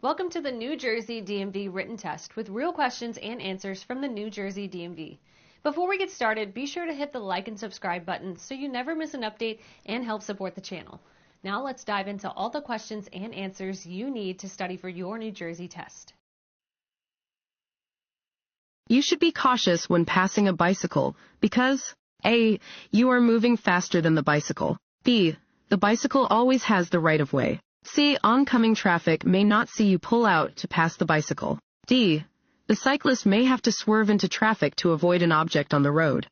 Welcome to the New Jersey DMV Written Test with real questions and answers from the New Jersey DMV. Before we get started, be sure to hit the like and subscribe button so you never miss an update and help support the channel. Now let's dive into all the questions and answers you need to study for your New Jersey test. You should be cautious when passing a bicycle because A. You are moving faster than the bicycle. B. The bicycle always has the right of way. C. Oncoming traffic may not see you pull out to pass the bicycle. D. The cyclist may have to swerve into traffic to avoid an object on the road.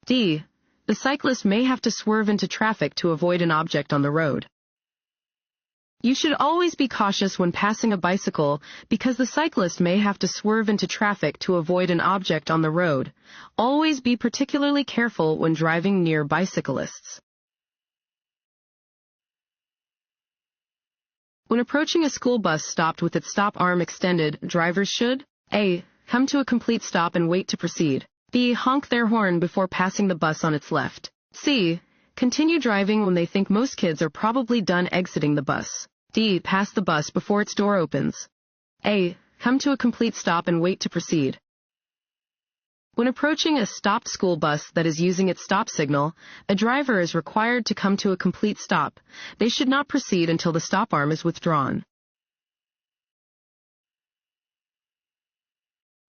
D. The cyclist may have to swerve into traffic to avoid an object on the road. You should always be cautious when passing a bicycle because the cyclist may have to swerve into traffic to avoid an object on the road. Always be particularly careful when driving near bicyclists. When approaching a school bus stopped with its stop arm extended, drivers should A. Come to a complete stop and wait to proceed. B. Honk their horn before passing the bus on its left. C. Continue driving when they think most kids are probably done exiting the bus. D. Pass the bus before its door opens. A. Come to a complete stop and wait to proceed. When approaching a stopped school bus that is using its stop signal, a driver is required to come to a complete stop. They should not proceed until the stop arm is withdrawn.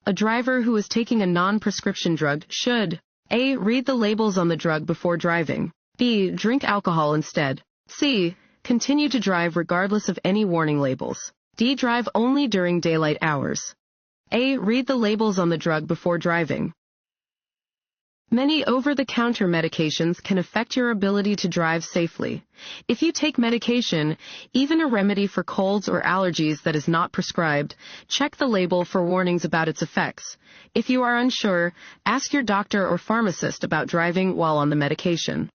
A driver who is taking a non-prescription drug should A. Read the labels on the drug before driving. B. Drink alcohol instead. C. Continue to drive regardless of any warning labels. D. Drive only during daylight hours. A. Read the labels on the drug before driving. Many over-the-counter medications can affect your ability to drive safely. If you take medication, even a remedy for colds or allergies that is not prescribed, check the label for warnings about its effects. If you are unsure, ask your doctor or pharmacist about driving while on the medication.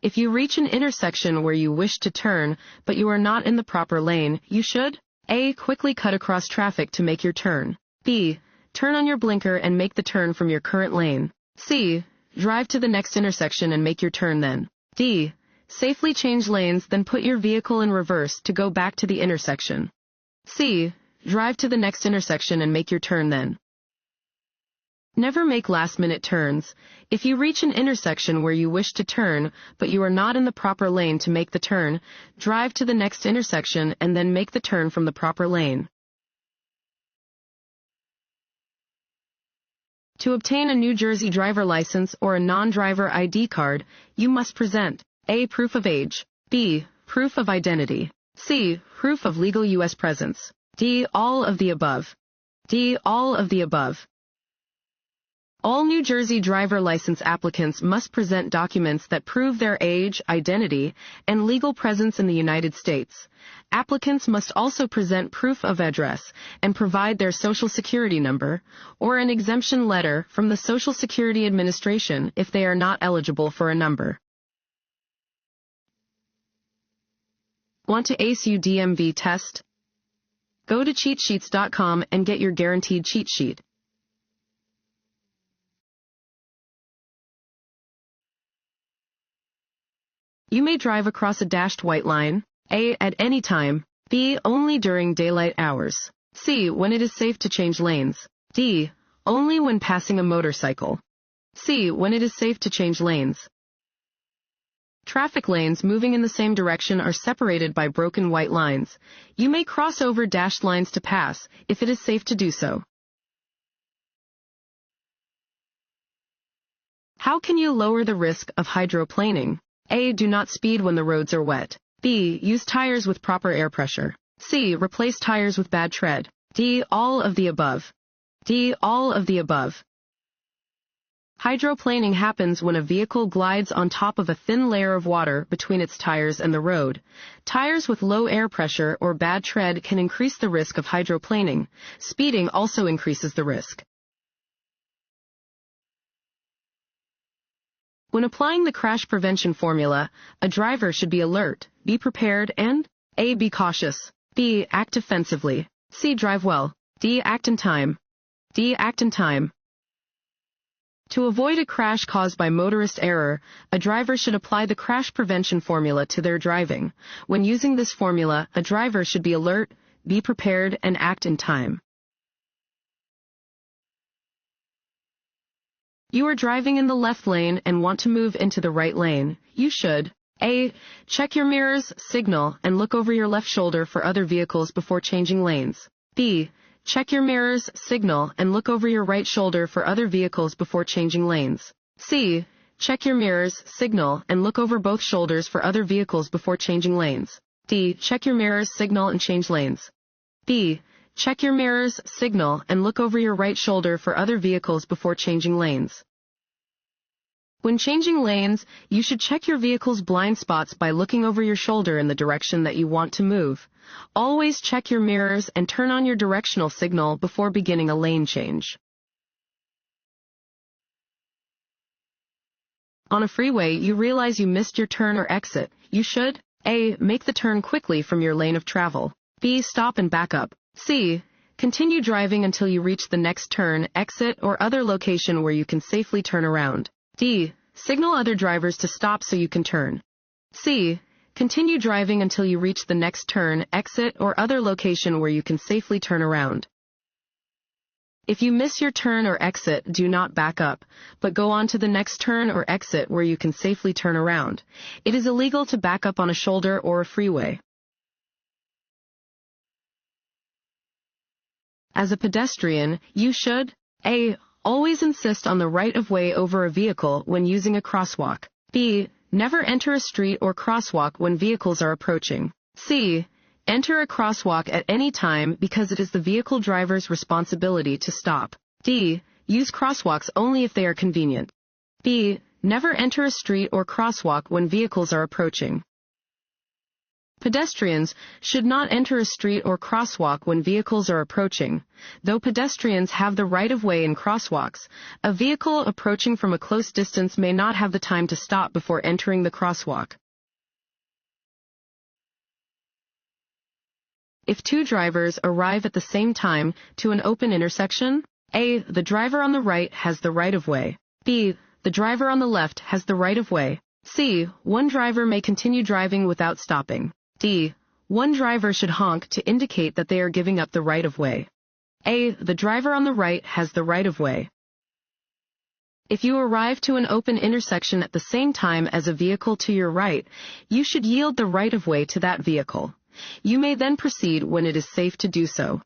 If you reach an intersection where you wish to turn, but you are not in the proper lane, you should A. Quickly cut across traffic to make your turn. B. Turn on your blinker and make the turn from your current lane. C. Drive to the next intersection and make your turn then. D. Safely change lanes, then put your vehicle in reverse to go back to the intersection. C. Drive to the next intersection and make your turn then. Never make last-minute turns. If you reach an intersection where you wish to turn, but you are not in the proper lane to make the turn, drive to the next intersection and then make the turn from the proper lane. To obtain a New Jersey driver license or a non-driver ID card, you must present A. Proof of age. B. Proof of identity. C. Proof of legal U.S. presence. D. All of the above. D. All of the above. All New Jersey driver license applicants must present documents that prove their age, identity, and legal presence in the United States. Applicants must also present proof of address and provide their Social Security number or an exemption letter from the Social Security Administration if they are not eligible for a number. Want to ace your DMV test? Go to cheatsheets.com and get your guaranteed cheat sheet. You may drive across a dashed white line. A. At any time. B. Only during daylight hours. C. When it is safe to change lanes. D. Only when passing a motorcycle. C. When it is safe to change lanes. Traffic lanes moving in the same direction are separated by broken white lines. You may cross over dashed lines to pass, if it is safe to do so. How can you lower the risk of hydroplaning? A. Do not speed when the roads are wet. B. Use tires with proper air pressure. C. Replace tires with bad tread. D. All of the above. D. All of the above. Hydroplaning happens when a vehicle glides on top of a thin layer of water between its tires and the road. Tires with low air pressure or bad tread can increase the risk of hydroplaning. Speeding also increases the risk. When applying the crash prevention formula, a driver should be alert, be prepared, and A. Be cautious. B. Act defensively. C. Drive well. D. Act in time. D. Act in time. To avoid a crash caused by motorist error, a driver should apply the crash prevention formula to their driving. When using this formula, a driver should be alert, be prepared, and act in time. You are driving in the left lane and want to move into the right lane. You should A. Check your mirrors, signal, and look over your left shoulder for other vehicles before changing lanes. B. Check your mirrors, signal, and look over your right shoulder for other vehicles before changing lanes. C. Check your mirrors, signal, and look over both shoulders for other vehicles before changing lanes. D. Check your mirrors, signal, and change lanes. B. Check your mirrors, signal, and look over your right shoulder for other vehicles before changing lanes. When changing lanes, you should check your vehicle's blind spots by looking over your shoulder in the direction that you want to move. Always check your mirrors and turn on your directional signal before beginning a lane change. On a freeway, you realize you missed your turn or exit. You should A. Make the turn quickly from your lane of travel. B. Stop and back up. C. Continue driving until you reach the next turn, exit, or other location where you can safely turn around. D. Signal other drivers to stop so you can turn. C. Continue driving until you reach the next turn, exit, or other location where you can safely turn around. If you miss your turn or exit, do not back up, but go on to the next turn or exit where you can safely turn around. It is illegal to back up on a shoulder or a freeway. As a pedestrian, you should A. Always insist on the right-of-way over a vehicle when using a crosswalk. B. Never enter a street or crosswalk when vehicles are approaching. C. Enter a crosswalk at any time because it is the vehicle driver's responsibility to stop. D. Use crosswalks only if they are convenient. B. Never enter a street or crosswalk when vehicles are approaching. Pedestrians should not enter a street or crosswalk when vehicles are approaching. Though pedestrians have the right-of-way in crosswalks, a vehicle approaching from a close distance may not have the time to stop before entering the crosswalk. If two drivers arrive at the same time to an open intersection, A. The driver on the right has the right-of-way. B. The driver on the left has the right-of-way. C. One driver may continue driving without stopping. D. One driver should honk to indicate that they are giving up the right-of-way. A. The driver on the right has the right-of-way. If you arrive to an open intersection at the same time as a vehicle to your right, you should yield the right-of-way to that vehicle. You may then proceed when it is safe to do so.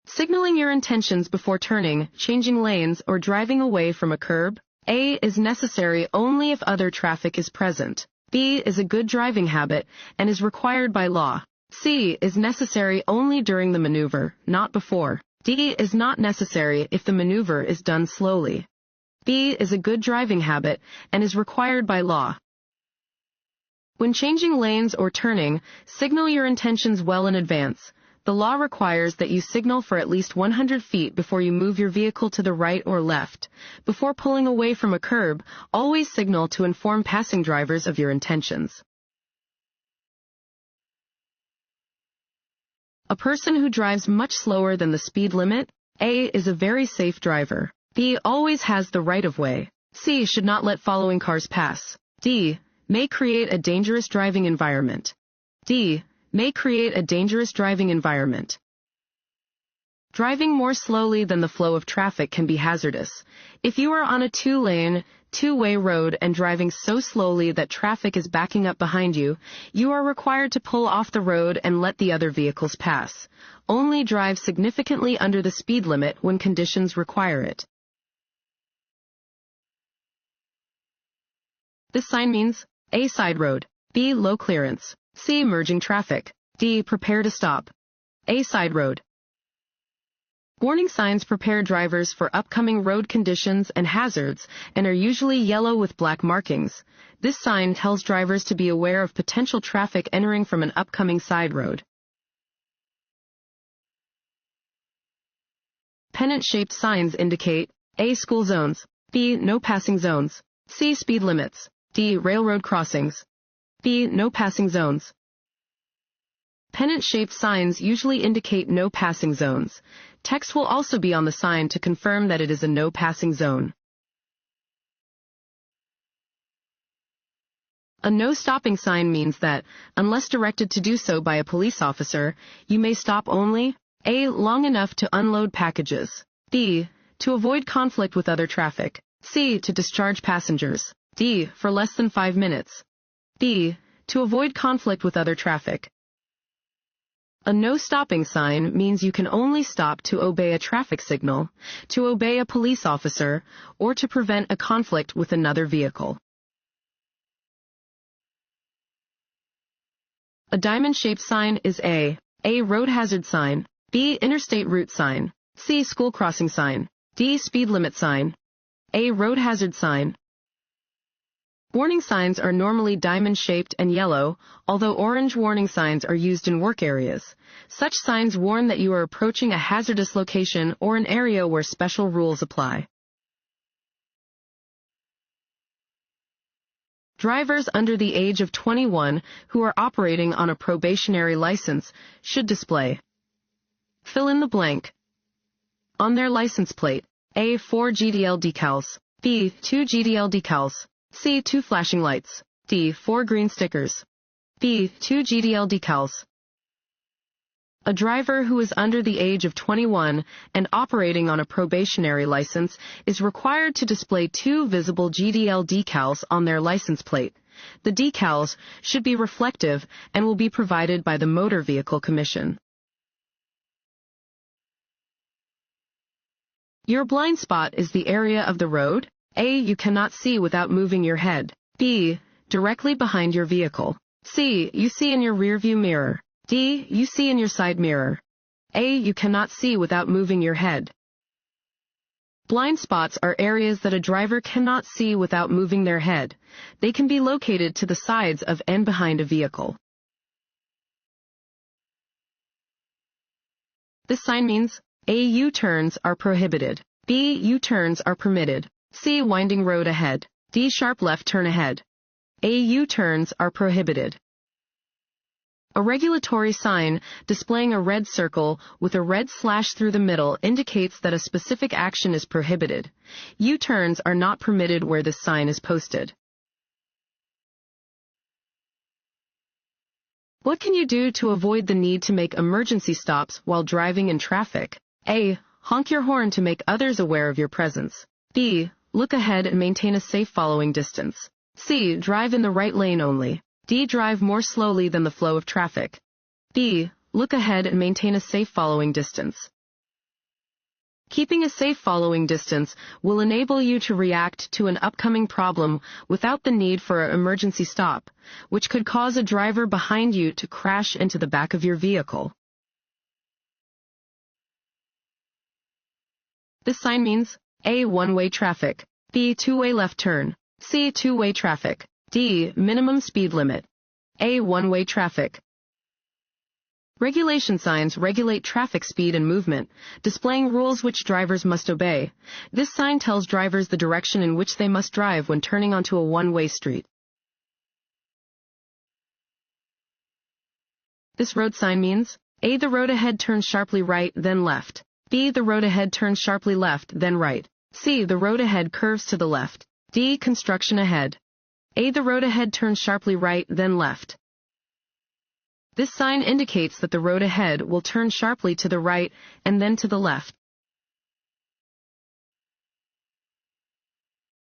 Signaling your intentions before turning, changing lanes, or driving away from a curb. A. Is necessary only if other traffic is present. B. Is a good driving habit and is required by law. C. Is necessary only during the maneuver, not before. D. Is not necessary if the maneuver is done slowly. B. Is a good driving habit and is required by law. When changing lanes or turning, signal your intentions well in advance. The law requires that you signal for at least 100 feet before you move your vehicle to the right or left. Before pulling away from a curb, always signal to inform passing drivers of your intentions. A person who drives much slower than the speed limit, A. Is a very safe driver. B. Always has the right-of-way. C. Should not let following cars pass. D. May create a dangerous driving environment. D. May create a dangerous driving environment. Driving more slowly than the flow of traffic can be hazardous. If you are on a two-lane, two-way road and driving so slowly that traffic is backing up behind you, you are required to pull off the road and let the other vehicles pass. Only drive significantly under the speed limit when conditions require it. This sign means A. Side road. B. Low clearance. C. Merging traffic. D. Prepare to stop. A. Side road. Warning signs prepare drivers for upcoming road conditions and hazards and are usually yellow with black markings. This sign tells drivers to be aware of potential traffic entering from an upcoming side road. Pennant-shaped signs indicate A. School zones. B. No passing zones. C. Speed limits. D. Railroad crossings. B. No passing zones. Pennant-shaped signs usually indicate no passing zones. Text will also be on the sign to confirm that it is a no passing zone. A no stopping sign means that, unless directed to do so by a police officer, you may stop only A. long enough to unload packages, B. to avoid conflict with other traffic, C. to discharge passengers, D. for less than 5 minutes, B. to avoid conflict with other traffic. A no stopping sign means you can only stop to obey a traffic signal, to obey a police officer, or to prevent a conflict with another vehicle. A diamond-shaped sign is A. road hazard sign, B. interstate route sign, C. school crossing sign, D. speed limit sign. A. road hazard sign. Warning signs are normally diamond-shaped and yellow, although orange warning signs are used in work areas. Such signs warn that you are approaching a hazardous location or an area where special rules apply. Drivers under the age of 21 who are operating on a probationary license should display. Fill in the blank. On their license plate, A. 4 GDL decals, B. 2 GDL decals, C. 2 flashing lights, D. 4 green stickers, B. 2 GDL decals. A driver who is under the age of 21 and operating on a probationary license is required to display 2 visible GDL decals on their license plate. The decals should be reflective and will be provided by the Motor Vehicle Commission. Your blind spot is the area of the road, A. you cannot see without moving your head, B. directly behind your vehicle, C. you see in your rearview mirror, D. you see in your side mirror. A. you cannot see without moving your head. Blind spots are areas that a driver cannot see without moving their head. They can be located to the sides of and behind a vehicle. This sign means A. U-turns are prohibited, B. U-turns are permitted, C. winding road ahead, D. sharp left turn ahead. A. U-turns are prohibited. A regulatory sign displaying a red circle with a red slash through the middle indicates that a specific action is prohibited. U-turns are not permitted where this sign is posted. What can you do to avoid the need to make emergency stops while driving in traffic? A. Honk your horn to make others aware of your presence. B. Look ahead and maintain a safe following distance. C. Drive in the right lane only. D. Drive more slowly than the flow of traffic. B. Look ahead and maintain a safe following distance. Keeping a safe following distance will enable you to react to an upcoming problem without the need for an emergency stop, which could cause a driver behind you to crash into the back of your vehicle. This sign means A. one-way traffic, B. two-way left turn, C. two-way traffic, D. minimum speed limit. A. one-way traffic. Regulation signs regulate traffic speed and movement, displaying rules which drivers must obey. This sign tells drivers the direction in which they must drive when turning onto a one-way street. This road sign means A. The road ahead turns sharply right, then left. B. The road ahead turns sharply left, then right. C. The road ahead curves to the left. D. Construction ahead. A. The road ahead turns sharply right, then left. This sign indicates that the road ahead will turn sharply to the right and then to the left.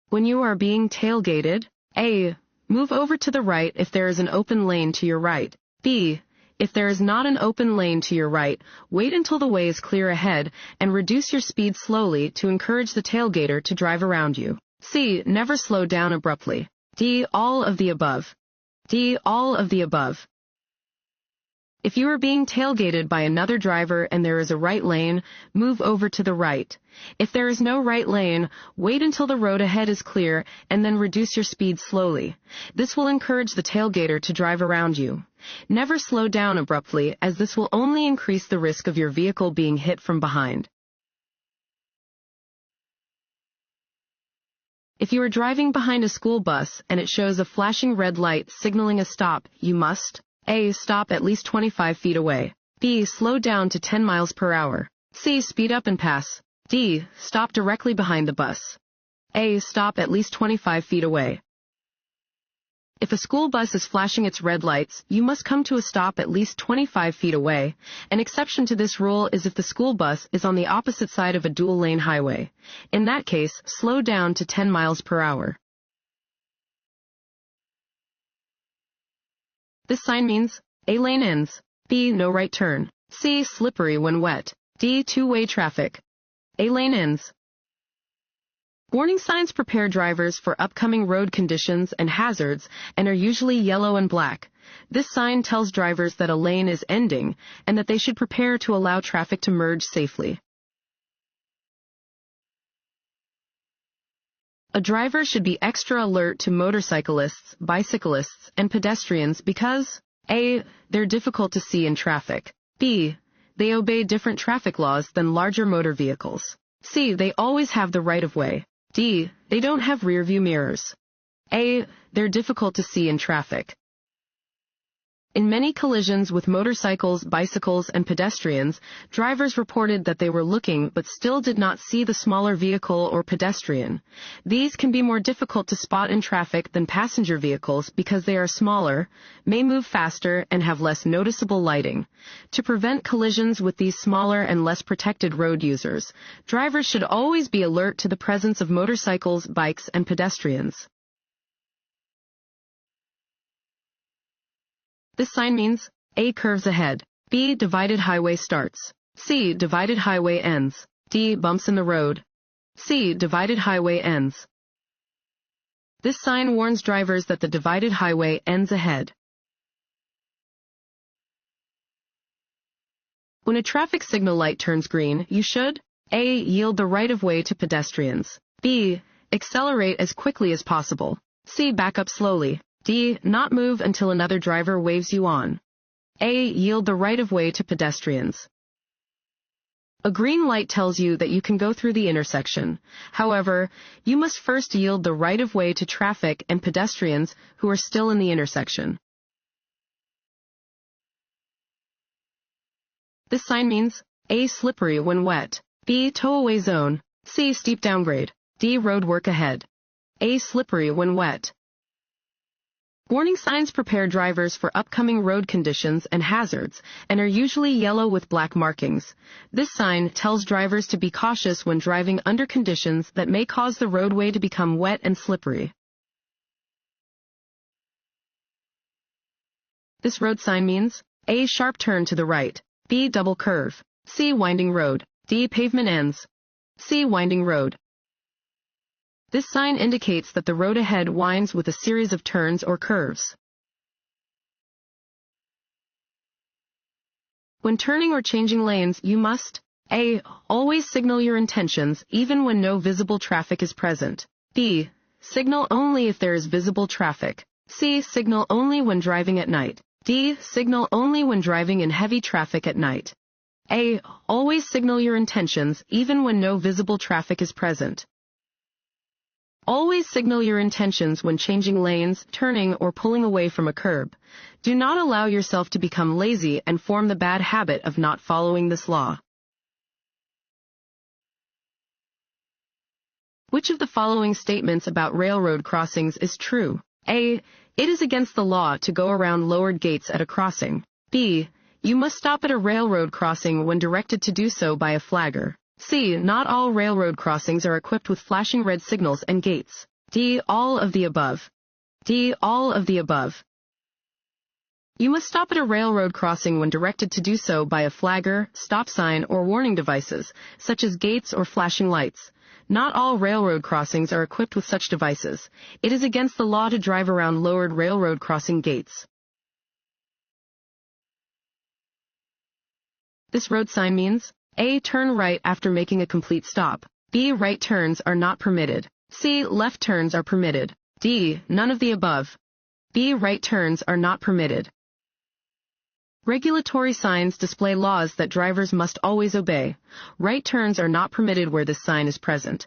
When you are being tailgated, A. Move over to the right if there is an open lane to your right. B. If there is not an open lane to your right, wait until the way is clear ahead and reduce your speed slowly to encourage the tailgater to drive around you. C. Never slow down abruptly. D. All of the above. D. All of the above. If you are being tailgated by another driver and there is a right lane, move over to the right. If there is no right lane, wait until the road ahead is clear and then reduce your speed slowly. This will encourage the tailgater to drive around you. Never slow down abruptly, as this will only increase the risk of your vehicle being hit from behind. If you are driving behind a school bus and it shows a flashing red light signaling a stop, you must A. Stop at least 25 feet away. B. Slow down to 10 miles per hour. C. Speed up and pass. D. Stop directly behind the bus. A. Stop at least 25 feet away. If a school bus is flashing its red lights, you must come to a stop at least 25 feet away. An exception to this rule is if the school bus is on the opposite side of a dual-lane highway. In that case, slow down to 10 miles per hour. This sign means A. Lane ends. B. No right turn. C. Slippery when wet. D. Two-way traffic. A. Lane ends. Warning signs prepare drivers for upcoming road conditions and hazards and are usually yellow and black. This sign tells drivers that a lane is ending and that they should prepare to allow traffic to merge safely. A driver should be extra alert to motorcyclists, bicyclists, and pedestrians because A. They're difficult to see in traffic. B. They obey different traffic laws than larger motor vehicles. C. They always have the right of way. D. They don't have rear-view mirrors. A. They're difficult to see in traffic. In many collisions with motorcycles, bicycles, and pedestrians, drivers reported that they were looking but still did not see the smaller vehicle or pedestrian. These can be more difficult to spot in traffic than passenger vehicles because they are smaller, may move faster, and have less noticeable lighting. To prevent collisions with these smaller and less protected road users, drivers should always be alert to the presence of motorcycles, bikes, and pedestrians. This sign means A. Curves ahead. B. Divided highway starts. C. Divided highway ends. D. Bumps in the road. C. Divided highway ends. This sign warns drivers that the divided highway ends ahead. When a traffic signal light turns green, you should A. Yield the right of way to pedestrians. B. Accelerate as quickly as possible. C. Back up slowly. D. Not move until another driver waves you on. A. Yield the right of way to pedestrians. A green light tells you that you can go through the intersection. However, you must first yield the right of way to traffic and pedestrians who are still in the intersection. This sign means A. Slippery when wet. B. Tow-away zone. C. Steep downgrade. D. Road work ahead. A. Slippery when wet. Warning signs prepare drivers for upcoming road conditions and hazards and are usually yellow with black markings. This sign tells drivers to be cautious when driving under conditions that may cause the roadway to become wet and slippery. This road sign means A. Sharp turn to the right. B. Double curve. C. Winding road. D. Pavement ends. C. Winding road. This sign indicates that the road ahead winds with a series of turns or curves. When turning or changing lanes, you must A. Always signal your intentions even when no visible traffic is present. B. Signal only if there is visible traffic. C. Signal only when driving at night. D. Signal only when driving in heavy traffic at night. A. Always signal your intentions even when no visible traffic is present. Always signal your intentions when changing lanes, turning, or pulling away from a curb. Do not allow yourself to become lazy and form the bad habit of not following this law. Which of the following statements about railroad crossings is true? A. It is against the law to go around lowered gates at a crossing. B. You must stop at a railroad crossing when directed to do so by a flagger. C. Not all railroad crossings are equipped with flashing red signals and gates. D. All of the above. D. All of the above. You must stop at a railroad crossing when directed to do so by a flagger, stop sign, or warning devices, such as gates or flashing lights. Not all railroad crossings are equipped with such devices. It is against the law to drive around lowered railroad crossing gates. This road sign means A. Turn right after making a complete stop. B. Right turns are not permitted. C. Left turns are permitted. D. None of the above. B. Right turns are not permitted. Regulatory signs display laws that drivers must always obey. Right turns are not permitted where this sign is present.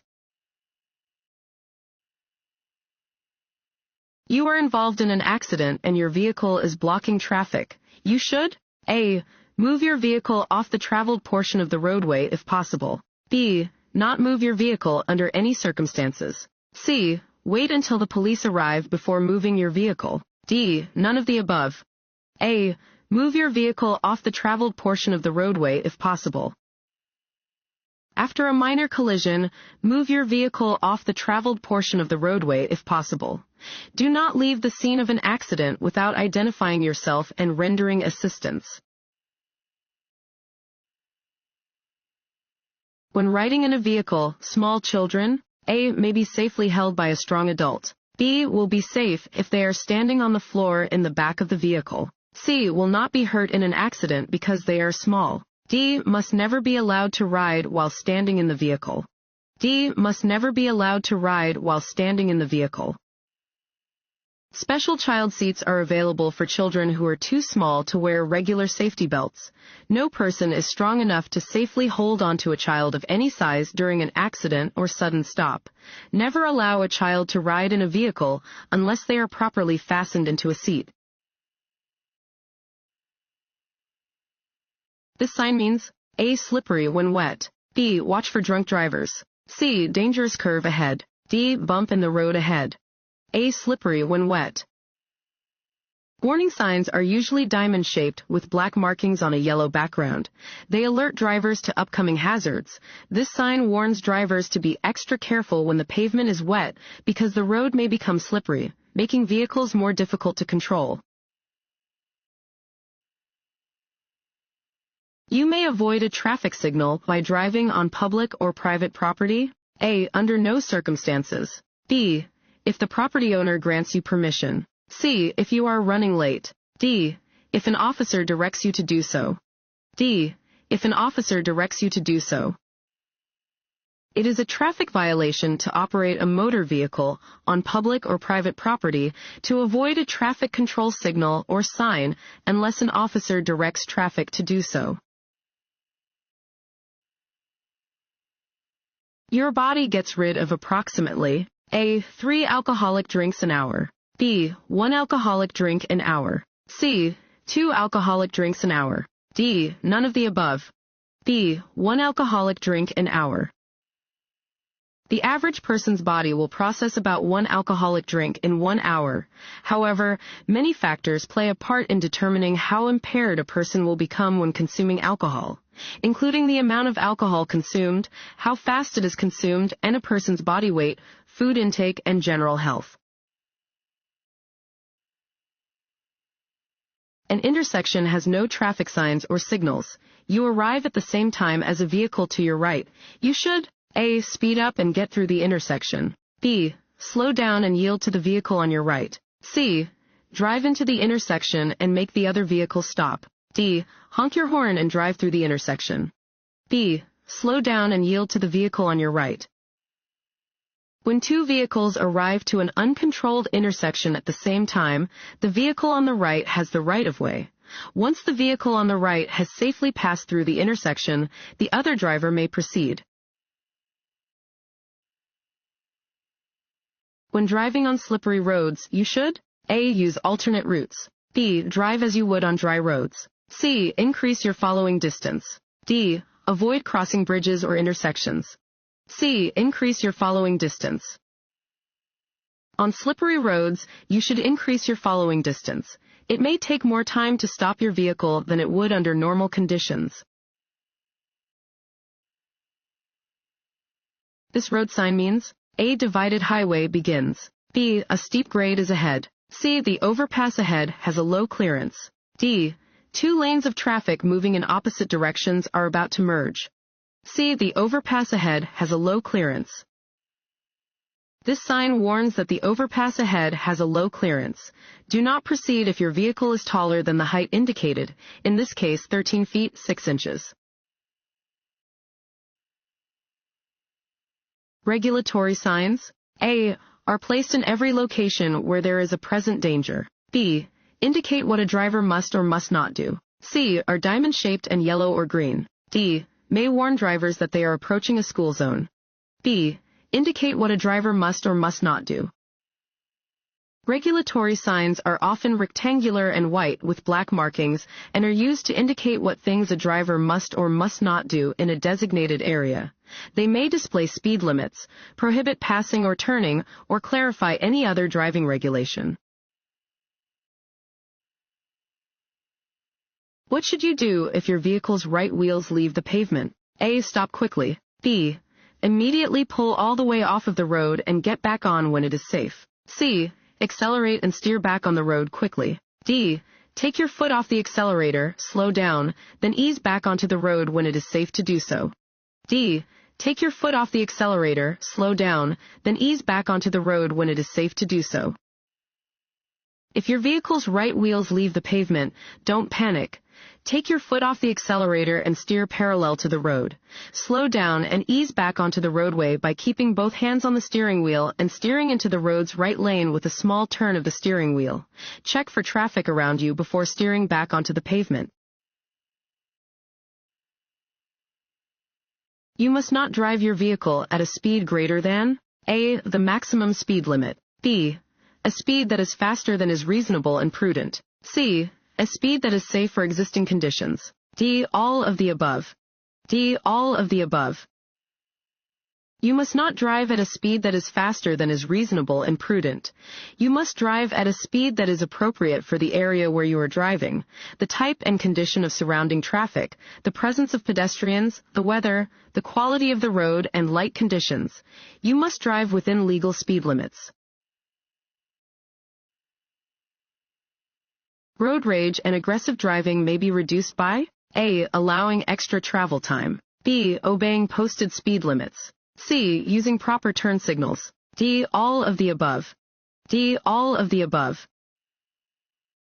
You are involved in an accident and your vehicle is blocking traffic. You should A. Move your vehicle off the traveled portion of the roadway if possible. B. Not move your vehicle under any circumstances. C. Wait until the police arrive before moving your vehicle. D. None of the above. A. Move your vehicle off the traveled portion of the roadway if possible. After a minor collision, move your vehicle off the traveled portion of the roadway if possible. Do not leave the scene of an accident without identifying yourself and rendering assistance. When riding in a vehicle, small children, A. may be safely held by a strong adult. B. will be safe if they are standing on the floor in the back of the vehicle. C. will not be hurt in an accident because they are small. D. must never be allowed to ride while standing in the vehicle. D. must never be allowed to ride while standing in the vehicle. Special child seats are available for children who are too small to wear regular safety belts. No person is strong enough to safely hold onto a child of any size during an accident or sudden stop. Never allow a child to ride in a vehicle unless they are properly fastened into a seat. This sign means A. Slippery when wet. B. Watch for drunk drivers. C. Dangerous curve ahead. D. Bump in the road ahead. A. Slippery when wet. Warning signs are usually diamond-shaped with black markings on a yellow background. They alert drivers to upcoming hazards. This sign warns drivers to be extra careful when the pavement is wet because the road may become slippery, making vehicles more difficult to control. You may avoid a traffic signal by driving on public or private property. A. Under no circumstances. B. If the property owner grants you permission. C. If you are running late. D. If an officer directs you to do so. D. If an officer directs you to do so. It is a traffic violation to operate a motor vehicle on public or private property to avoid a traffic control signal or sign unless an officer directs traffic to do so. Your body gets rid of approximately A. 3 alcoholic drinks an hour. B. 1 alcoholic drink an hour. C. 2 alcoholic drinks an hour. D. None of the above. B. 1 alcoholic drink an hour. The average person's body will process about 1 alcoholic drink in 1 hour. However, many factors play a part in determining how impaired a person will become when consuming alcohol, including the amount of alcohol consumed, how fast it is consumed, and a person's body weight, food intake, and general health. An intersection has no traffic signs or signals. You arrive at the same time as a vehicle to your right. You should A. Speed up and get through the intersection. B. Slow down and yield to the vehicle on your right. C. Drive into the intersection and make the other vehicle stop. D. Honk your horn and drive through the intersection. B. Slow down and yield to the vehicle on your right. When two vehicles arrive to an uncontrolled intersection at the same time, the vehicle on the right has the right-of-way. Once the vehicle on the right has safely passed through the intersection, the other driver may proceed. When driving on slippery roads, you should A. Use alternate routes. B. Drive as you would on dry roads. C. Increase your following distance. D. Avoid crossing bridges or intersections. C. Increase your following distance. On slippery roads, you should increase your following distance. It may take more time to stop your vehicle than it would under normal conditions. This road sign means A. Divided highway begins. B. A steep grade is ahead. C. The overpass ahead has a low clearance. D. 2 lanes of traffic moving in opposite directions are about to merge. C. The overpass ahead has a low clearance. This sign warns that the overpass ahead has a low clearance. Do not proceed if your vehicle is taller than the height indicated, in this case 13 feet 6 inches. Regulatory signs A. Are placed in every location where there is a present danger. B. Indicate what a driver must or must not do. C. Are diamond-shaped and yellow or green. D. May warn drivers that they are approaching a school zone. B. Indicate what a driver must or must not do. Regulatory signs are often rectangular and white with black markings and are used to indicate what things a driver must or must not do in a designated area. They may display speed limits, prohibit passing or turning, or clarify any other driving regulation. What should you do if your vehicle's right wheels leave the pavement? A. Stop quickly. B. Immediately pull all the way off of the road and get back on when it is safe. C. Accelerate and steer back on the road quickly. D. Take your foot off the accelerator, slow down, then ease back onto the road when it is safe to do so. D. Take your foot off the accelerator, slow down, then ease back onto the road when it is safe to do so. If your vehicle's right wheels leave the pavement, don't panic. Take your foot off the accelerator and steer parallel to the road. Slow down and ease back onto the roadway by keeping both hands on the steering wheel and steering into the road's right lane with a small turn of the steering wheel. Check for traffic around you before steering back onto the pavement. You must not drive your vehicle at a speed greater than A. The maximum speed limit. B. A speed that is faster than is reasonable and prudent. C. A speed that is safe for existing conditions. D. All of the above. D. All of the above. You must not drive at a speed that is faster than is reasonable and prudent. You must drive at a speed that is appropriate for the area where you are driving, the type and condition of surrounding traffic, the presence of pedestrians, the weather, the quality of the road, and light conditions. You must drive within legal speed limits. Road rage and aggressive driving may be reduced by A. Allowing extra travel time. B. Obeying posted speed limits. C. Using proper turn signals. D. All of the above. D. All of the above.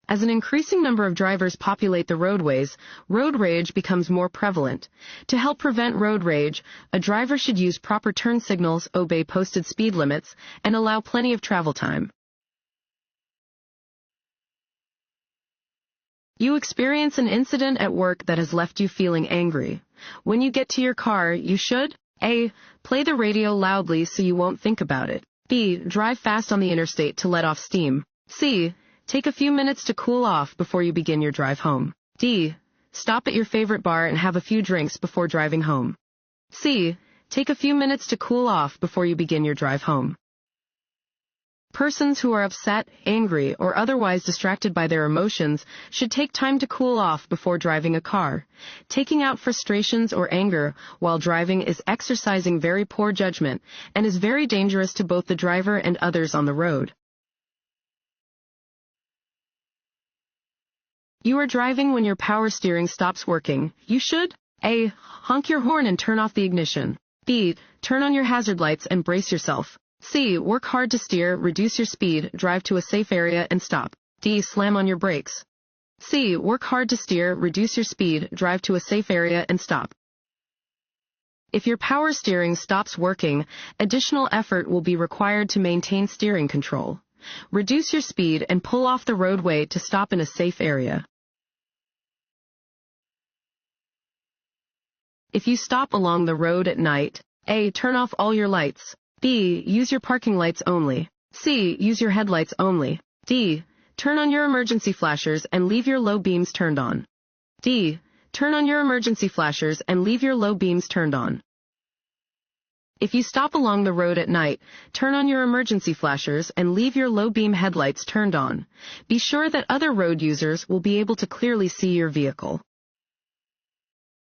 As an increasing number of drivers populate the roadways, road rage becomes more prevalent. To help prevent road rage, a driver should use proper turn signals, obey posted speed limits, and allow plenty of travel time. You experience an incident at work that has left you feeling angry. When you get to your car, you should A. Play the radio loudly so you won't think about it. B. Drive fast on the interstate to let off steam. C. Take a few minutes to cool off before you begin your drive home. D. Stop at your favorite bar and have a few drinks before driving home. C. Take a few minutes to cool off before you begin your drive home. Persons who are upset, angry, or otherwise distracted by their emotions should take time to cool off before driving a car. Taking out frustrations or anger while driving is exercising very poor judgment and is very dangerous to both the driver and others on the road. You are driving when your power steering stops working. You should A. Honk your horn and turn off the ignition. B. Turn on your hazard lights and brace yourself. C. Work hard to steer, reduce your speed, drive to a safe area, and stop. D. Slam on your brakes. C. Work hard to steer, reduce your speed, drive to a safe area, and stop. If your power steering stops working, additional effort will be required to maintain steering control. Reduce your speed and pull off the roadway to stop in a safe area. If you stop along the road at night, A. Turn off all your lights. B. Use your parking lights only. C. Use your headlights only. D. Turn on your emergency flashers and leave your low beams turned on. D. Turn on your emergency flashers and leave your low beams turned on. If you stop along the road at night, turn on your emergency flashers and leave your low beam headlights turned on. Be sure that other road users will be able to clearly see your vehicle.